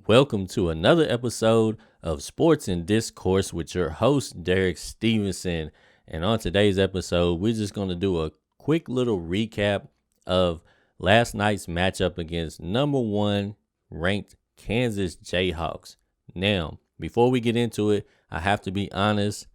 Welcome to another episode of Sports and Discourse with your host, Derek Stevenson. And on today's episode, we're just going to do a quick little recap of last night's matchup against number one ranked Kansas Jayhawks. Now, before we get into it, I have to be honest.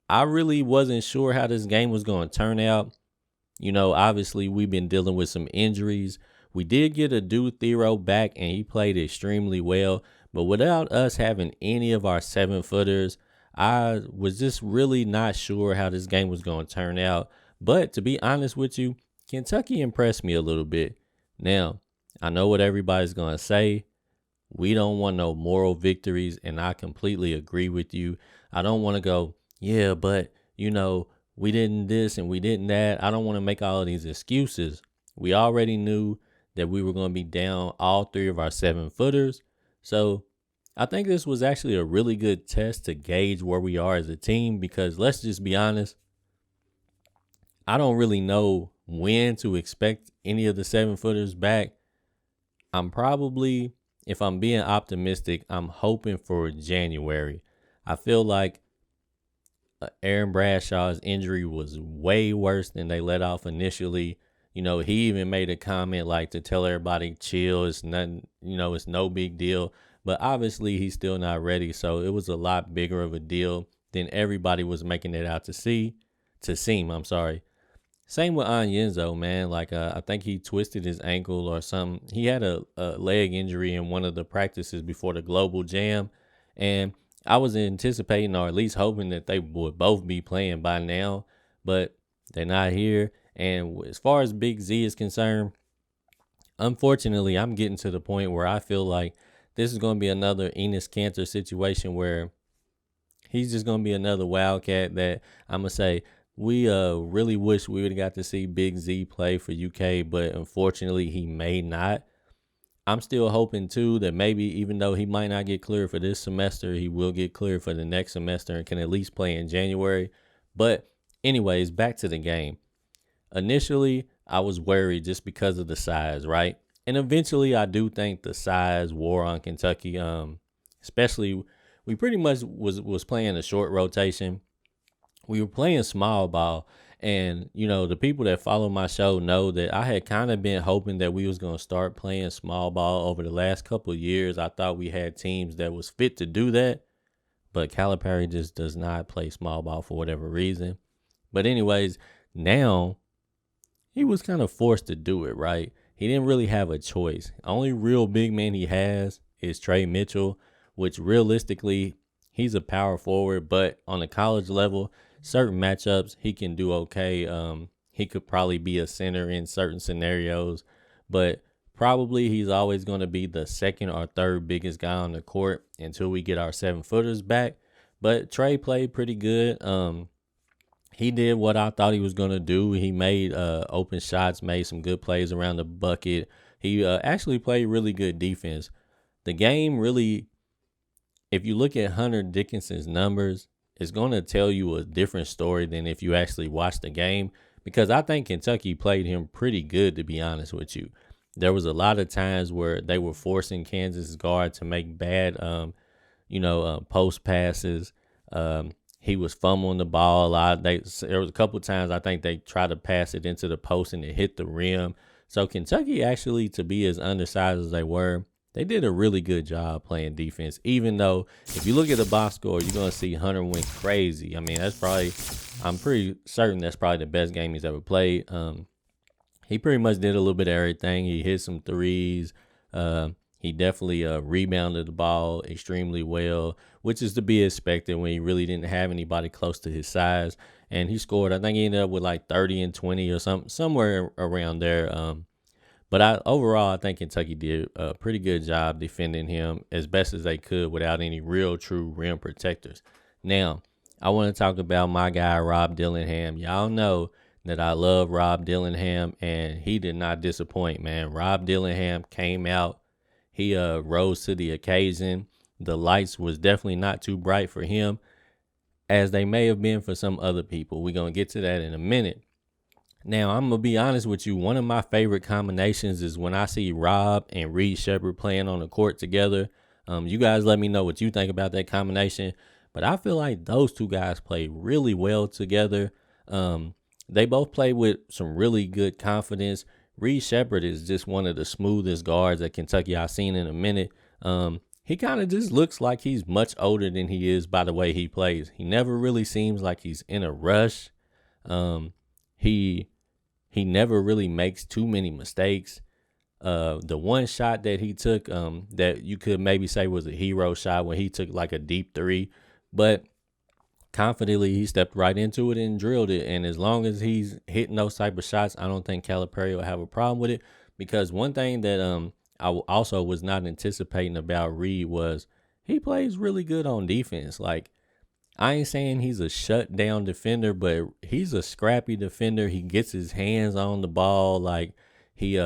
I really wasn't sure how this game was going to turn out. You know, obviously, we've been dealing with some injuries. We did get a dude Thero back, and he played extremely well. But without us having any of our 7-footers, I was just really not sure how this game was going to turn out. But to be honest with you, Kentucky impressed me a little bit. Now, I know what everybody's going to say. We don't want no moral victories, and I completely agree with you. I don't want to go, yeah, but, we didn't this and we didn't that. I don't want to make all of these excuses. We already knew that we were going to be down all 3 of our 7-footers. So I think this was actually a really good test to gauge where we are as a team because let's just be honest, I don't really know when to expect any of the 7-footers back. I'm probably, if I'm being optimistic, I'm hoping for January. I feel like Aaron Bradshaw's injury was way worse than they let off initially. He even made a comment like to tell everybody chill. It's nothing, it's no big deal. But obviously he's still not ready. So it was a lot bigger of a deal than everybody was making it out to seem. Same with Onyenso, man. I think he twisted his ankle or something. He had a leg injury in one of the practices before the Global Jam. And I was anticipating or at least hoping that they would both be playing by now. But they're not here. And as far as Big Z is concerned, unfortunately, I'm getting to the point where I feel like this is going to be another Enes Kanter situation where he's just going to be another Wildcat that I'm going to say, we really wish we would have got to see Big Z play for UK, but unfortunately he may not. I'm still hoping, too, that maybe even though he might not get cleared for this semester, he will get cleared for the next semester and can at least play in January. But anyways, back to the game. Initially, I was worried just because of the size, right? And eventually, I do think the size wore on Kentucky. Especially, we pretty much was playing a short rotation. We were playing small ball. And, the people that follow my show know that I had kind of been hoping that we was going to start playing small ball over the last couple of years. I thought we had teams that was fit to do that. But Calipari just does not play small ball for whatever reason. But anyways, now he was kind of forced to do it, right? He didn't really have a choice. Only real big man he has is Trey Mitchell, which realistically, he's a power forward, but on the college level, certain matchups, he can do okay. He could probably be a center in certain scenarios, but probably he's always going to be the second or third biggest guy on the court until we get our 7-footers back. But Trey played pretty good. He did what I thought he was going to do. He made open shots, made some good plays around the bucket. He actually played really good defense. The game really, if you look at Hunter Dickinson's numbers, it's going to tell you a different story than if you actually watch the game because I think Kentucky played him pretty good, to be honest with you. There was a lot of times where they were forcing Kansas guard to make bad, post passes. He was fumbling the ball a lot. There was a couple of times I think they tried to pass it into the post and it hit the rim. So Kentucky actually, to be as undersized as they were, they did a really good job playing defense. Even though if you look at the box score, you're going to see Hunter went crazy. I mean, I'm pretty certain that's probably the best game he's ever played. He pretty much did a little bit of everything. He hit some threes. He definitely rebounded the ball extremely well, which is to be expected when he really didn't have anybody close to his size. And he scored, I think he ended up with like 30 and 20 or somewhere around there. But overall, I think Kentucky did a pretty good job defending him as best as they could without any real true rim protectors. Now, I want to talk about my guy, Rob Dillingham. Y'all know that I love Rob Dillingham, and he did not disappoint, man. Rob Dillingham came out. He rose to the occasion. The lights was definitely not too bright for him, as they may have been for some other people. We're going to get to that in a minute. Now, I'm going to be honest with you. One of my favorite combinations is when I see Rob and Reed Sheppard playing on the court together. You guys let me know what you think about that combination. But I feel like those two guys play really well together. They both play with some really good confidence. Reed Shepard is just one of the smoothest guards at Kentucky I've seen in a minute. He kind of just looks like he's much older than he is by the way he plays. He never really seems like he's in a rush. Um, he never really makes too many mistakes. The one shot that he took, that you could maybe say was a hero shot when he took like a deep three, but confidently he stepped right into it and drilled it. And as long as he's hitting those type of shots, I don't think Calipari will have a problem with it. Because one thing that also was not anticipating about Reed was he plays really good on defense. Like, I ain't saying he's a shutdown defender, but he's a scrappy defender. He gets his hands on the ball. Like, he's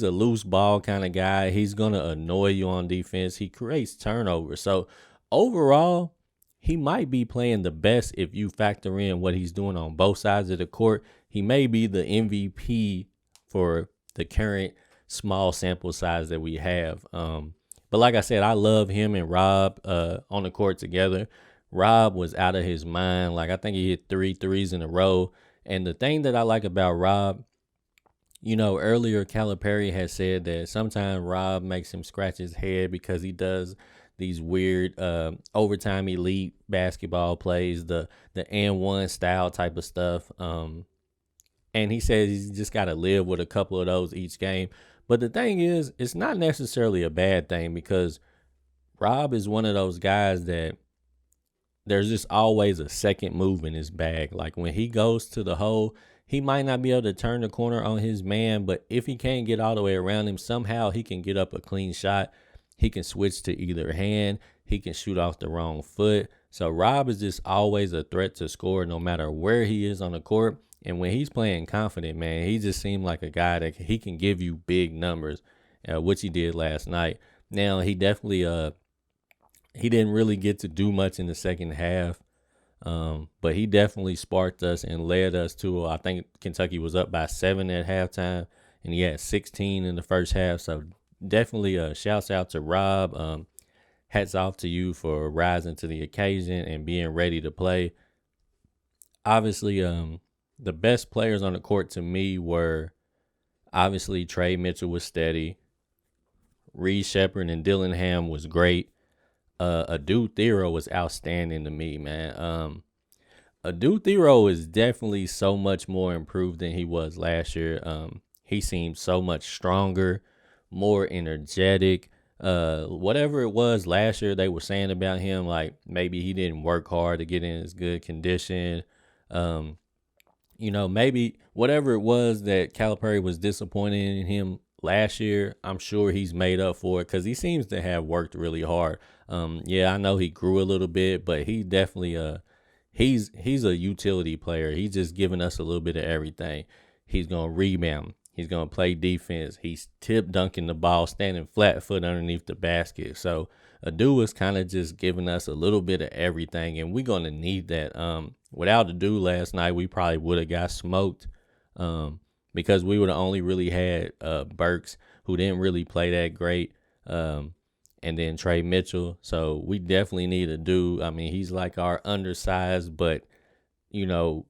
a loose ball kind of guy. He's gonna annoy you on defense. He creates turnovers. So overall, he might be playing the best if you factor in what he's doing on both sides of the court. He may be the MVP for the current small sample size that we have. But like I said, I love him and Rob on the court together. Rob was out of his mind. Like, I think he hit 3 threes in a row. And the thing that I like about Rob, earlier Calipari had said that sometimes Rob makes him scratch his head because he does these weird overtime elite basketball plays, the and one style type of stuff. And he says he's just got to live with a couple of those each game. But the thing is, it's not necessarily a bad thing because Rob is one of those guys that there's just always a second move in his bag. Like, when he goes to the hole, he might not be able to turn the corner on his man, but if he can't get all the way around him, somehow he can get up a clean shot. He can switch to either hand. He can shoot off the wrong foot. So Rob is just always a threat to score no matter where he is on the court. And when he's playing confident, man, he just seemed like a guy that he can give you big numbers, which he did last night. Now, he definitely he didn't really get to do much in the second half. But he definitely sparked us and led us to, I think Kentucky was up by 7 at halftime, and he had 16 in the first half. So definitely shouts out to Rob. Hats off to you for rising to the occasion and being ready to play. Obviously, the best players on the court to me were obviously Trey Mitchell was steady. Reed Shepard and Dylan Ham was great. Adu Thero was outstanding to me, man. Adu Thero is definitely so much more improved than he was last year. He seemed so much stronger, more energetic. Whatever it was last year they were saying about him, like maybe he didn't work hard to get in his good condition. Maybe whatever it was that Calipari was disappointed in him last year, I'm sure he's made up for it because he seems to have worked really hard. I know he grew a little bit, but he definitely he's a utility player. He's just giving us a little bit of everything. He's gonna rebound. He's gonna play defense. He's tip dunking the ball, standing flat foot underneath the basket. So Adu is kind of just giving us a little bit of everything, and we're gonna need that. Without Adu last night, we probably would have got smoked. Because we would have only really had Burks, who didn't really play that great, and then Trey Mitchell. So we definitely need Adu. I mean, he's like our undersized, but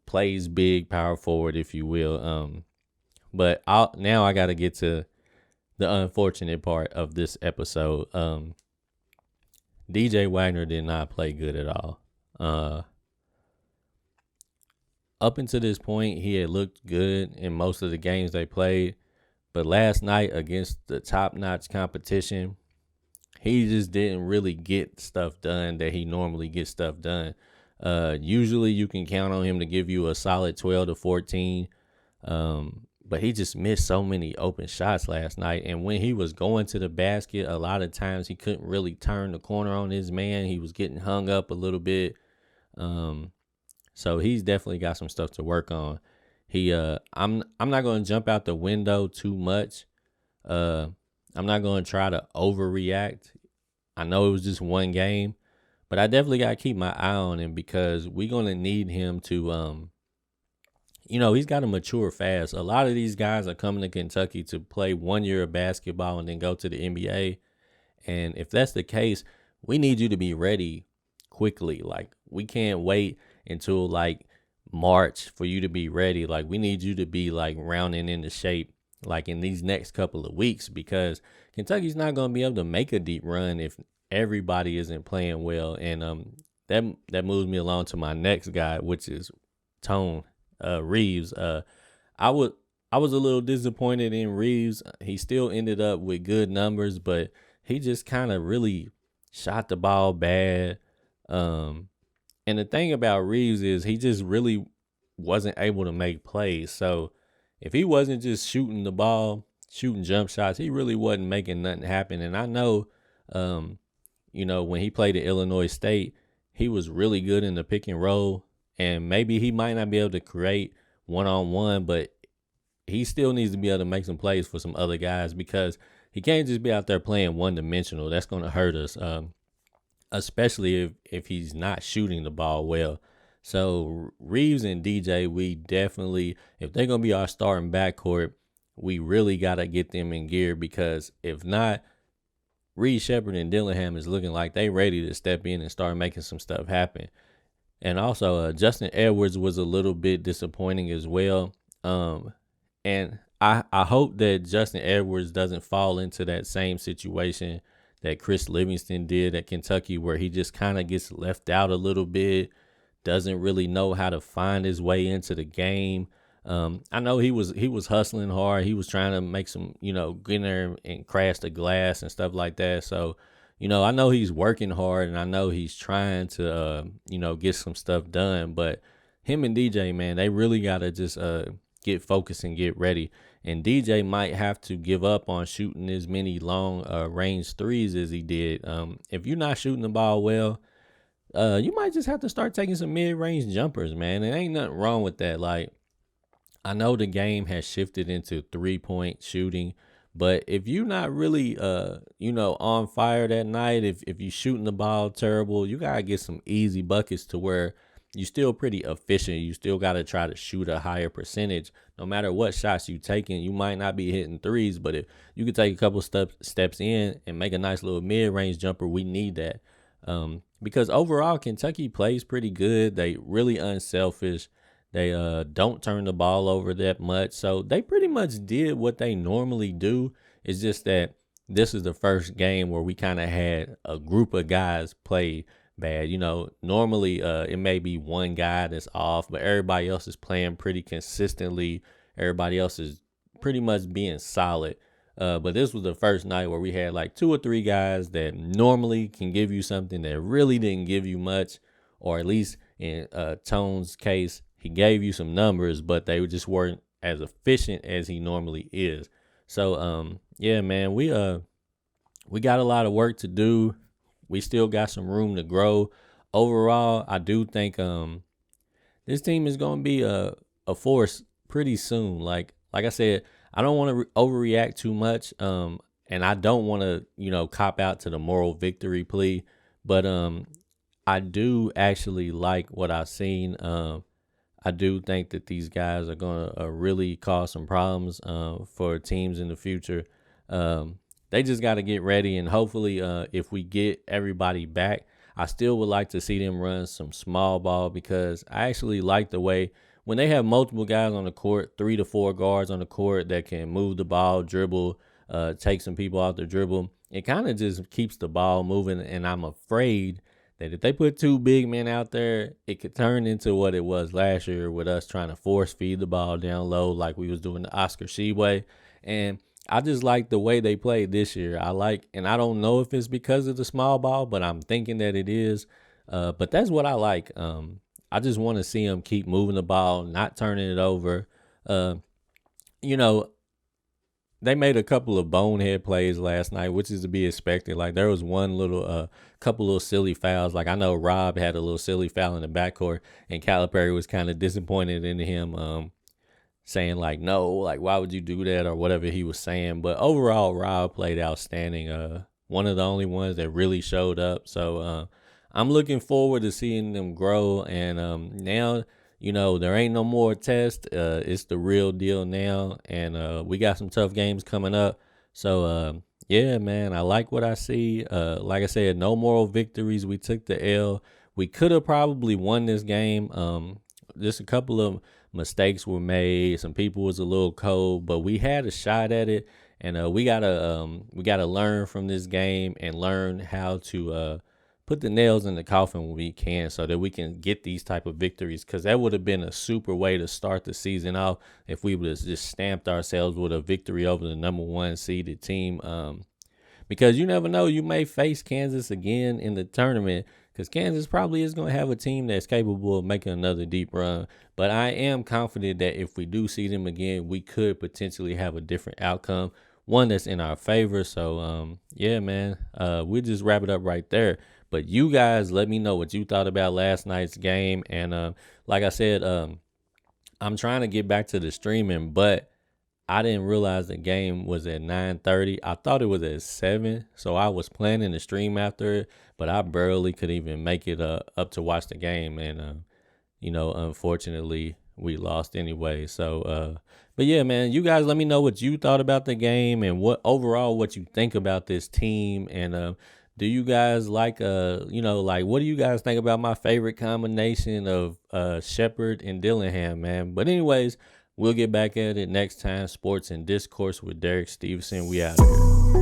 plays big power forward, if you will. But now I got to get to the unfortunate part of this episode. DJ Wagner did not play good at all. Up until this point, he had looked good in most of the games they played. But last night against the top-notch competition, he just didn't really get stuff done that he normally gets stuff done. Usually you can count on him to give you a solid 12 to 14. But he just missed so many open shots last night. And when he was going to the basket, a lot of times he couldn't really turn the corner on his man. He was getting hung up a little bit. So he's definitely got some stuff to work on. I'm not going to jump out the window too much. I'm not going to try to overreact. I know it was just one game, but I definitely got to keep my eye on him because we're going to need him to, he's got to mature fast. A lot of these guys are coming to Kentucky to play 1 year of basketball and then go to the NBA. And if that's the case, we need you to be ready quickly. Like, we can't wait until like March for you to be ready. Like, we need you to be like rounding into shape like in these next couple of weeks, because Kentucky's not going to be able to make a deep run if everybody isn't playing well. And that moves me along to my next guy, which is Tone Reeves. I would I was a little disappointed in Reeves. He still ended up with good numbers, but he just kind of really shot the ball bad. Um, and the thing about Reeves is he just really wasn't able to make plays. So if he wasn't just shooting the ball, shooting jump shots, he really wasn't making nothing happen. And I know, um, when he played at Illinois State, he was really good in the pick and roll. And maybe he might not be able to create one on one, but he still needs to be able to make some plays for some other guys, because he can't just be out there playing one dimensional. That's going to hurt us, especially if he's not shooting the ball well. So Reeves and DJ, we definitely, if they're going to be our starting backcourt, we really got to get them in gear, because if not, Reed Sheppard and Dillingham is looking like they ready to step in and start making some stuff happen. And also, Justin Edwards was a little bit disappointing as well. And I hope that Justin Edwards doesn't fall into that same situation that Chris Livingston did at Kentucky, where he just kind of gets left out a little bit, doesn't really know how to find his way into the game. I know he was hustling hard. He was trying to make some, get in there and crash the glass and stuff like that. So, I know he's working hard, and I know he's trying to, get some stuff done. But him and DJ, man, they really got to just get focused and get ready. And DJ might have to give up on shooting as many long range threes as he did. If you're not shooting the ball well, you might just have to start taking some mid-range jumpers, man. And ain't nothing wrong with that. Like, I know the game has shifted into 3-point shooting, but if you're not really, on fire that night, if you're shooting the ball terrible, you got to get some easy buckets to where you're still pretty efficient. You still got to try to shoot a higher percentage. No matter what shots you taking, you might not be hitting threes, but if you could take a couple steps in and make a nice little mid-range jumper, we need that. Because overall, Kentucky plays pretty good. They really unselfish. They don't turn the ball over that much. So they pretty much did what they normally do. It's just that this is the first game where we kind of had a group of guys play bad. Normally it may be one guy that's off, but everybody else is playing pretty consistently. Everybody else is pretty much being solid. But this was the first night where we had like 2 or 3 guys that normally can give you something that really didn't give you much, or at least in Tone's case, he gave you some numbers, but they just weren't as efficient as he normally is. So, yeah, man, we got a lot of work to do. We still got some room to grow. Overall, I do think this team is going to be a force pretty soon. Like I said, I don't want to overreact too much. And I don't want to, cop out to the moral victory plea. But I do actually like what I've seen. I do think that these guys are going to really cause some problems for teams in the future. They just got to get ready, and hopefully if we get everybody back, I still would like to see them run some small ball, because I actually like the way when they have multiple guys on the court, 3 to 4 guards on the court that can move the ball, dribble, take some people out the dribble. It kind of just keeps the ball moving, and I'm afraid that if they put 2 big men out there, it could turn into what it was last year with us trying to force feed the ball down low like we was doing the Oscar Tshiebwe. And I just like the way they played this year. And I don't know if it's because of the small ball, but I'm thinking that it is. But that's what I like. I just want to see them keep moving the ball, not turning it over. You know, they made a couple of bonehead plays last night, which is to be expected. Like, there was one little, couple little silly fouls. Like, I know Rob had a little silly foul in the backcourt, and Calipari was kind of disappointed in him, saying like, no, like, why would you do that, or whatever he was saying. But overall, Rob played outstanding. One of the only ones that really showed up. So I'm looking forward to seeing them grow. And now, there ain't no more test. It's the real deal now. And we got some tough games coming up. So, Yeah, man, I like what I see. Like I said, no moral victories. We took the L. We could have probably won this game. Just a couple of mistakes were made. Some people was a little cold, but we had a shot at it, and we gotta learn from this game and learn how to put the nails in the coffin when we can, so that we can get these type of victories. Because that would have been a super way to start the season off if we would have just stamped ourselves with a victory over the number one seeded team. Because you never know, you may face Kansas again in the tournament, because Kansas probably is going to have a team that's capable of making another deep run. But I am confident that if we do see them again, we could potentially have a different outcome, one that's in our favor. So, yeah, man, we'll just wrap it up right there. But you guys, let me know what you thought about last night's game. And like I said, I'm trying to get back to the streaming, but I didn't realize the game was at 9:30. I thought it was at 7, so I was planning to stream after it, but I barely could even make it up to watch the game, and unfortunately, we lost anyway. So, but yeah, man, you guys, let me know what you thought about the game and what you think about this team, and do you guys like like what do you guys think about my favorite combination of Shepard and Dillingham, man? But anyways. We'll get back at it next time. Sports and Discourse with Derek Stevenson. We out here.